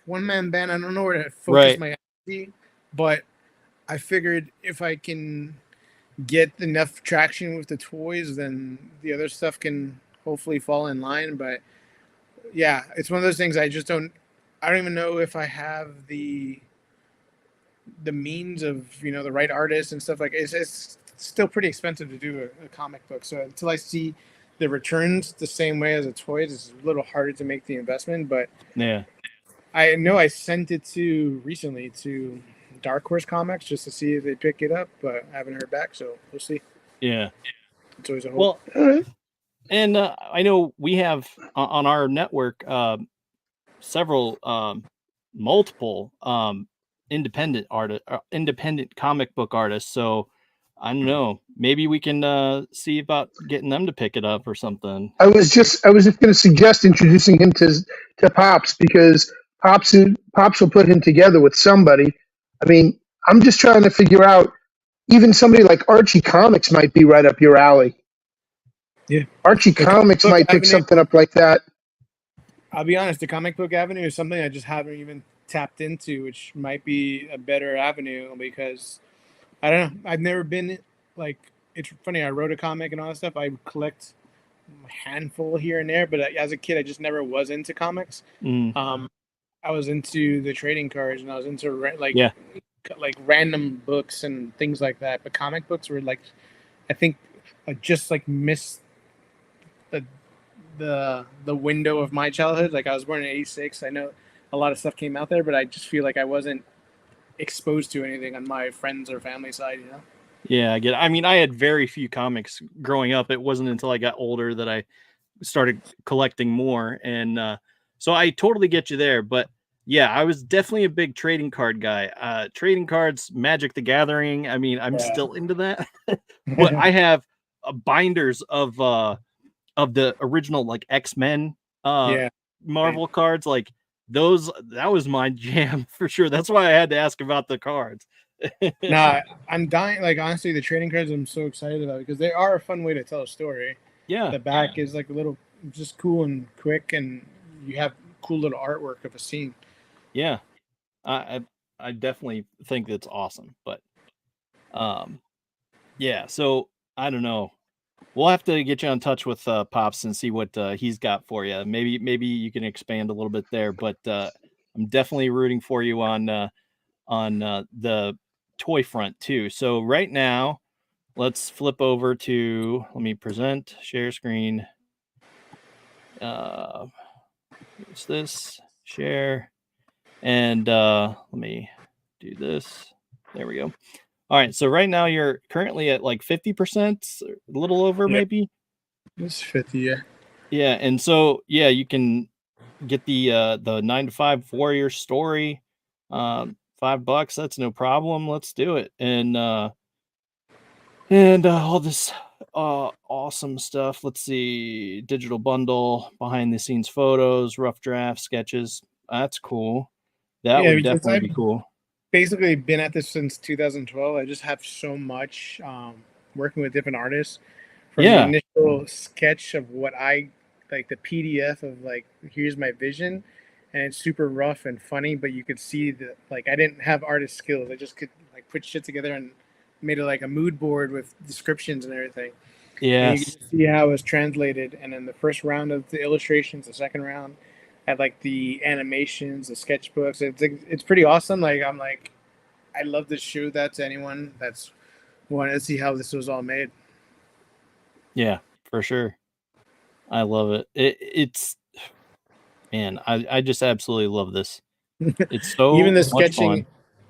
one man band. I don't know where to focus my energy, but I figured if I can get enough traction with the toys, then the other stuff can hopefully fall in line. But yeah, it's one of those things I don't even know if I have the means of the right artists and stuff. Like it's still pretty expensive to do a comic book. So until I see the returns the same way as a toy, it's a little harder to make the investment. But yeah, I know I sent it recently to Dark Horse Comics just to see if they pick it up, but I haven't heard back, so we'll see. Yeah, it's always a hope. Well, and I know we have on our network several multiple independent comic book artists. So I don't know, maybe we can see about getting them to pick it up or something. I was just going to suggest introducing him to Pops, because Pops will put him together with somebody. I mean, I'm just trying to figure out, even somebody like Archie Comics might be right up your alley. Yeah, Archie Comics might pick something up like that. I'll be honest, the Comic Book Avenue is something I just haven't even tapped into, which might be a better avenue, because I don't know. I've never been like, it's funny. I wrote a comic and all that stuff. I collect a handful here and there, but as a kid, I just never was into comics. I was into the trading cards, and I was into like random books and things like that. But comic books were like, I think, just like missed the window of my childhood. Like I was born in '86. I know a lot of stuff came out there, but I just feel like I wasn't exposed to anything on my friends or family side, Yeah, I get it. I mean, I had very few comics growing up. It wasn't until I got older that I started collecting more. And so I totally get you there. But yeah, I was definitely a big trading card guy. Trading cards, Magic the Gathering. I mean, I'm still into that. But I have binders of the original like X-Men Marvel cards. Like those, that was my jam for sure. That's why I had to ask about the cards. Nah, I'm dying. Like honestly, the trading cards I'm so excited about, because they are a fun way to tell a story. Yeah, the back is like a little just cool and quick, and you have cool little artwork of a scene. Yeah, I definitely think that's awesome. But yeah, so I don't know. We'll have to get you in touch with Pops and see what he's got for you. Maybe you can expand a little bit there. But I'm definitely rooting for you on the toy front too. So right now, let's flip over to, let me present, share screen. It's this, share, and let me do this. There we go. All right, so right now you're currently at like 50%, a little over maybe. It's 50, yeah. Yeah, and so yeah, you can get the 9-to-5 warrior story. $5, that's no problem. Let's do it. And all this awesome stuff. Let's see, digital bundle, behind the scenes photos, rough draft sketches. That's cool. That would definitely be cool. Basically been at this since 2012. I just have so much working with different artists, from the initial sketch of what I like, the PDF of like, here's my vision, and it's super rough and funny, but you could see that like I didn't have artist skills. I just could like put shit together and made it like a mood board with descriptions and everything. Yeah, you can see how it was translated. And then the first round of the illustrations, the second round had like the animations, the sketchbooks. It's pretty awesome. Like I'm like, I love to show that to anyone that's wanted to see how this was all made. Yeah, for sure. I love it. It's man, I just absolutely love this. It's so even the much sketching. fun.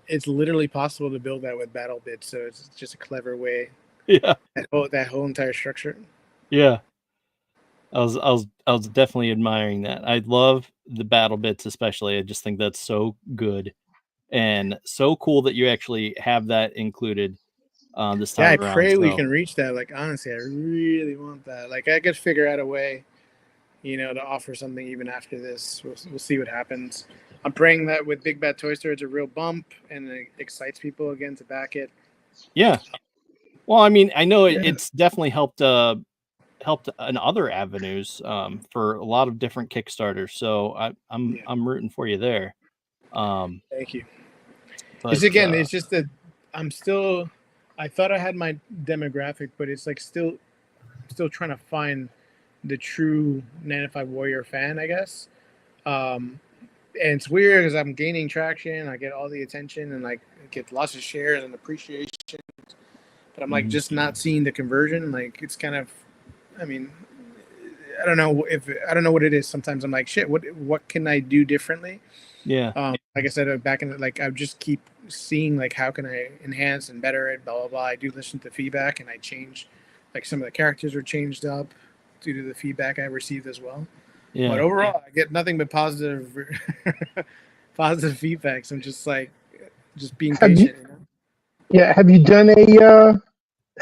It's literally possible to build that with battle bits, so it's just a clever way. Yeah, that whole entire structure. yeah. I was definitely admiring that. I love the battle bits, especially. I just think that's so good and so cool that you actually have that included this time I around. pray we can reach that. Like, honestly, I really want that. Like, I could figure out a way, to offer something even after this. We'll see what happens. I'm praying that with Big Bad Toy Store, it's a real bump and it excites people again to back it. Yeah. Well, I mean, I know it's definitely helped in other avenues for a lot of different Kickstarters. So I'm rooting for you there. Thank you. But it's just that I thought I had my demographic, but it's like still trying to find the true 9to5 Warrior fan, I guess. And it's weird because I'm gaining traction. I get all the attention and like get lots of shares and appreciation. But I'm like just not seeing the conversion. Like it's kind of, I mean, I don't know what it is. Sometimes I'm like, shit, what can I do differently? Yeah. Like I said, back in I just keep seeing like how can I enhance and better it, blah blah blah. I do listen to feedback and I change, like some of the characters are changed up due to the feedback I received as well. Yeah. But overall, I get nothing but positive feedback. So I'm just being patient. Yeah. Have you done a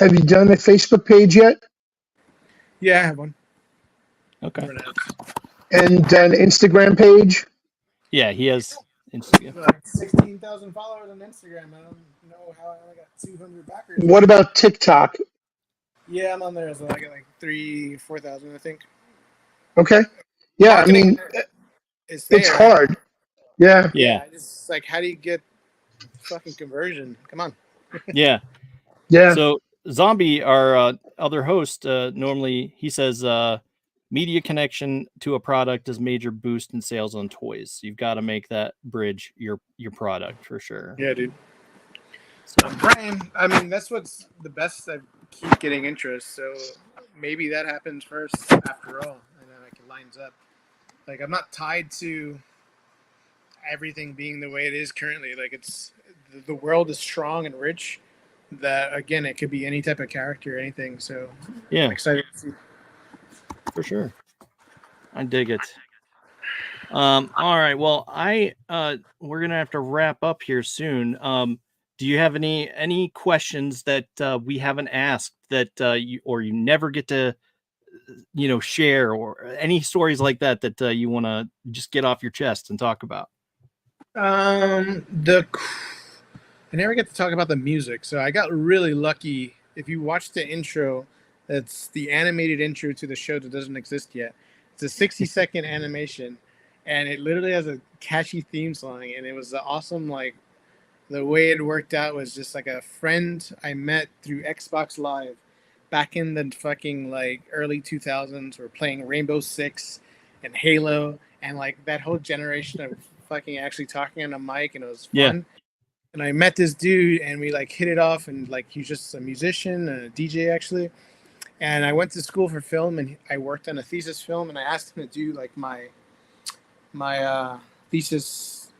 Facebook page yet? Yeah, I have one. Okay. And an Instagram page? Yeah, he has Instagram. 16,000 followers on Instagram. I don't know how I only got 200 backers. What about TikTok? Yeah, I'm on there as well. I got like 4,000, I think. Okay. Yeah, marketing, I mean, it's hard. Yeah. Yeah. It's like, how do you get fucking conversion? Come on. Yeah. Yeah. So Zombie, our other host, normally he says media connection to a product is major boost in sales on toys. You've got to make that bridge your product for sure. Yeah, dude. So I'm praying. I mean, that's what's the best. I keep getting interest, so maybe that happens first after all, and then it lines up. Like, I'm not tied to everything being the way it is currently. Like, it's the world is strong and rich. That again, it could be any type of character, anything. So yeah, I'm excited to see. For sure. I dig it. All right. Well, we're gonna have to wrap up here soon. Do you have any questions that we haven't asked that you never get to share, or any stories like that you want to just get off your chest and talk about? I never get to talk about the music, so I got really lucky. If you watch the intro, that's the animated intro to the show that doesn't exist yet. It's a 60-second animation, and it literally has a catchy theme song, and it was awesome. Like, the way it worked out was just like a friend I met through Xbox Live back in the fucking like early 2000s. We're playing Rainbow Six and Halo, and like that whole generation of fucking actually talking on a mic, and it was fun. Yeah. And I met this dude, and we like hit it off, and like he's just a musician and a DJ actually. And I went to school for film, and I worked on a thesis film, and I asked him to do like my thesis,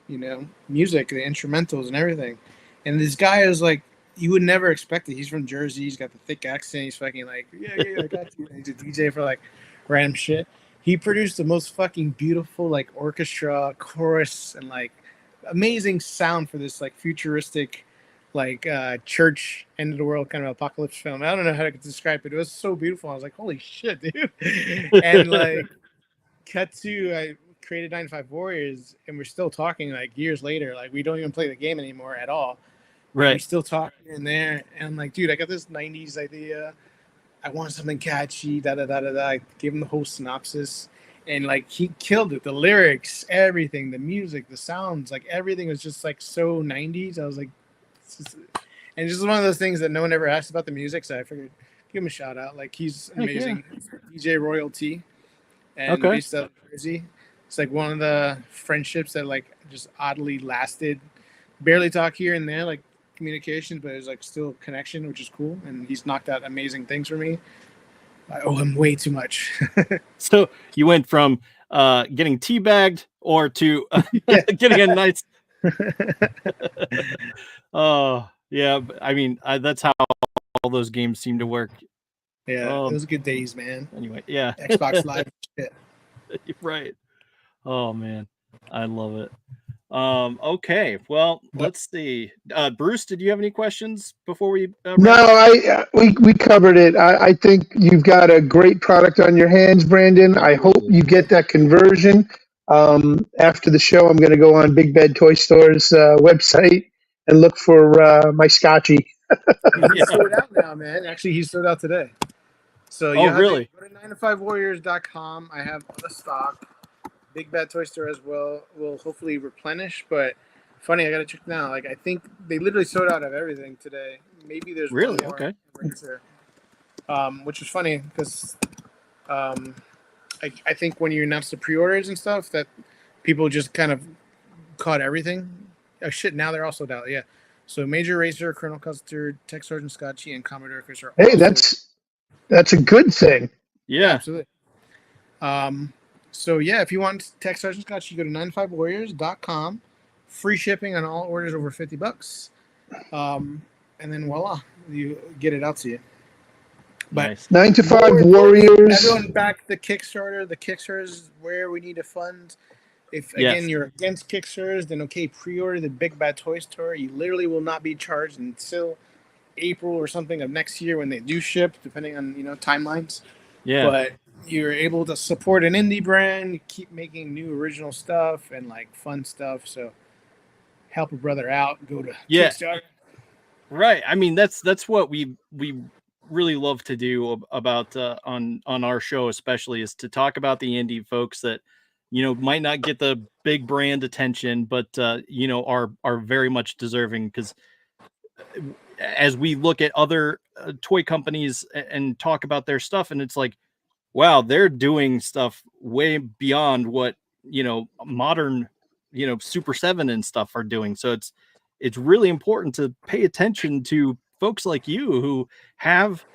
music, the instrumentals and everything. And this guy is like, you would never expect it. He's from Jersey. He's got the thick accent. He's fucking like, yeah, I got you. And he's a DJ for like random shit. He produced the most fucking beautiful like orchestra, chorus, and like amazing sound for this like futuristic, like church end of the world kind of apocalypse film. I don't know how to describe it. It was so beautiful. I was like, holy shit, dude. And like, cut to I created 9to5 Warriors, and we're still talking like years later. Like, we don't even play the game anymore at all. Right. We still talk here and there. And I'm like, dude, I got this 90s idea. I want something catchy, I gave him the whole synopsis, and like he killed it. The lyrics, everything, the music, the sounds, like everything was just like so 90s. I was like, and just one of those things that no one ever asked about the music, so I figured give him a shout out. Like, he's amazing. Yeah. DJ Royalty, and based out of Jersey. It's like one of the friendships that like just oddly lasted. Barely talk here and there, like communication, but it's like still connection, which is cool. And he's knocked out amazing things for me. I owe him way too much. So you went from getting teabagged or to getting a nice. Oh yeah, I mean that's how all those games seem to work. Yeah, those good days, man. Anyway, yeah, Xbox Live shit. Right. Oh man, I love it. Okay, well, let's see. Bruce, did you have any questions before we? No, we covered it. I think you've got a great product on your hands, Brandon. I hope you get that conversion. After the show, I'm going to go on Big Bad Toy Store's website and look for my Scotchy. He's sold out now, man. Actually, he's sold out today. So you really? Go to 9to5warriors.com. I have the stock. Big Bad Toy Store as well will hopefully replenish, but funny, I gotta check now. Like I think they literally sold out of everything today. Maybe there's really one more okay. Which is funny because I think when you announce the pre-orders and stuff, that people just kind of caught everything. Oh shit! Now they're all sold out. Yeah. So Major Racer, Colonel Custard, Tech Sergeant Scotchy, and Commodore Chris are. Hey, that's a good thing. Yeah, absolutely. So yeah, if you want Tech Sergeant Scotch, you go to 9to5warriors.com. Free shipping on all orders over $50. And then voila, you get it out to you. But nice. 9to5 Warriors. Everyone back the Kickstarter. The Kickstarter is where we need to fund. If again you're against Kickstarters, then okay, pre-order the Big Bad Toy Store. You literally will not be charged until April or something of next year when they do ship, depending on timelines. Yeah. But you're able to support an indie brand, keep making new original stuff and like fun stuff. So help a brother out. Go to Kickstarter. Right. I mean, that's what we really love to do about on our show, especially, is to talk about the indie folks that might not get the big brand attention, but are very much deserving, because as we look at other toy companies and talk about their stuff, and it's like, wow, they're doing stuff way beyond what, modern, Super 7 and stuff are doing. So it's really important to pay attention to folks like you who have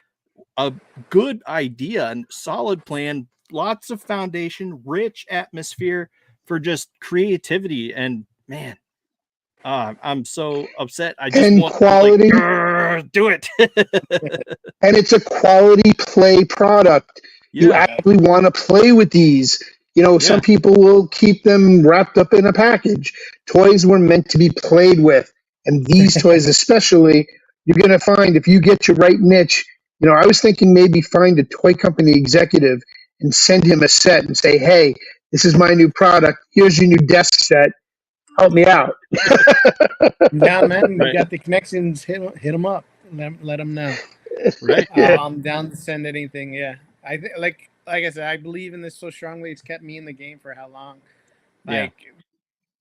a good idea and solid plan, lots of foundation, rich atmosphere for just creativity. And man, I'm so upset. I just want quality. To do it. And it's a quality play product. You actually want to play with these. Some people will keep them wrapped up in a package. Toys were meant to be played with. And these toys especially, you're going to find if you get your right niche. I was thinking maybe find a toy company executive and send him a set and say, hey, this is my new product. Here's your new desk set. Help me out. Yeah, man, you got the connections. Hit them up. Let them know. Right. I'm down to send anything. Yeah. I think, like I said, I believe in this so strongly. It's kept me in the game for how long? I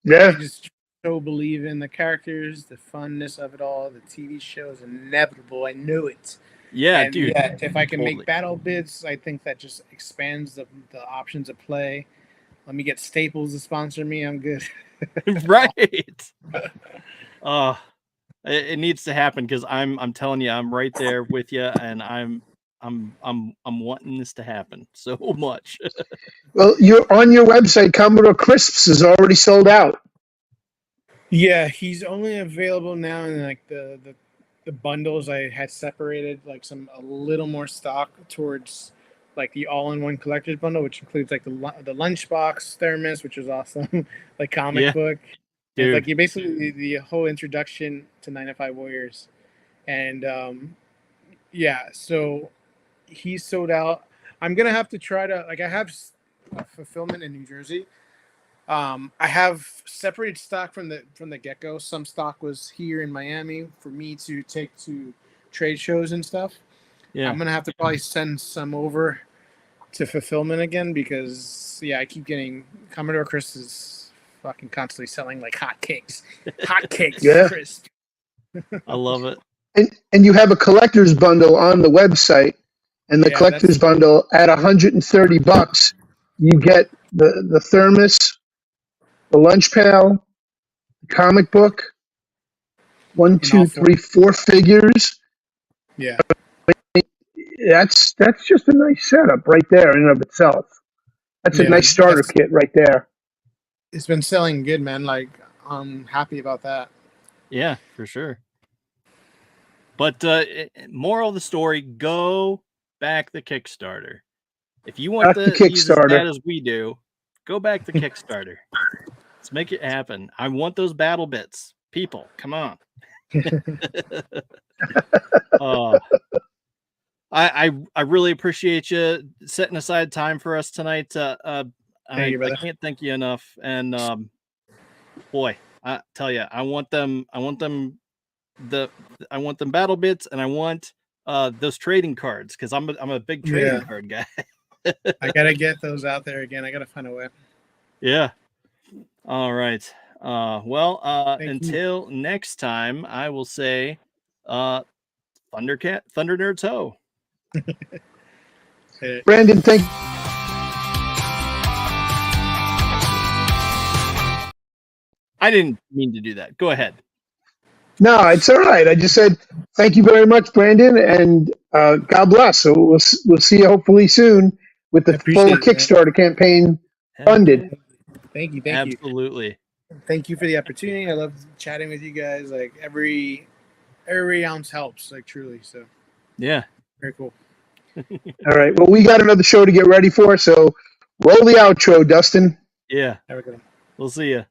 just so believe in the characters, the funness of it all. The TV show is inevitable. I knew it. Yeah, and dude. Yeah, if I can make battle bits, I think that just expands the options of play. Let me get Staples to sponsor me. I'm good. Right. It needs to happen, because I'm telling you, I'm right there with you, and I'm wanting this to happen so much. Well, you're on your website. Commodore Crisps is already sold out. Yeah, he's only available now in like the bundles. I had separated like a little more stock towards like the all-in-one collector's bundle, which includes like the lunchbox thermos, which is awesome, like comic book. Dude. Like you basically the whole introduction to 9to5 Warriors, and so he's sold out. I'm gonna have to try to I have fulfillment in New Jersey. I have separated stock from the get-go. Some stock was here in Miami for me to take to trade shows and stuff. Yeah, I'm gonna have to probably send some over to fulfillment again, because I keep getting Commodore Chris is fucking constantly selling like hotcakes. Yeah. Chris. I love it. And you have a collector's bundle on the website, and the collector's bundle at $130, you get the thermos, the lunch pail, the comic book, 1, 2, 3, 4 figures. Yeah. that's just a nice setup right there in and of itself. That's a nice starter kit right there. It's been selling good, man. Like, I'm happy about that. Yeah, for sure. But moral of the story, go back the Kickstarter. If you want to use as bad as we do, go back to Kickstarter. Let's make it happen. I want those battle bits. People, come on. I really appreciate you setting aside time for us tonight. I can't thank you enough. And boy, I tell you, I want them battle bits, and I want those trading cards, because I'm a big trading card guy. I gotta get those out there again. I gotta find a way. Yeah. All right. Well, until next time, I will say, Thunder Nerds Ho. Brandon, thank you. I didn't mean to do that. Go ahead. No, it's all right. I just said thank you very much, Brandon, and God bless. So we'll see you hopefully soon with the full Kickstarter campaign funded. Thank you. Absolutely. Thank you for the opportunity. I love chatting with you guys. Like every ounce helps, like truly. So yeah, very cool. All right. Well, we got another show to get ready for, so roll the outro, Dustin. Yeah. We'll see you.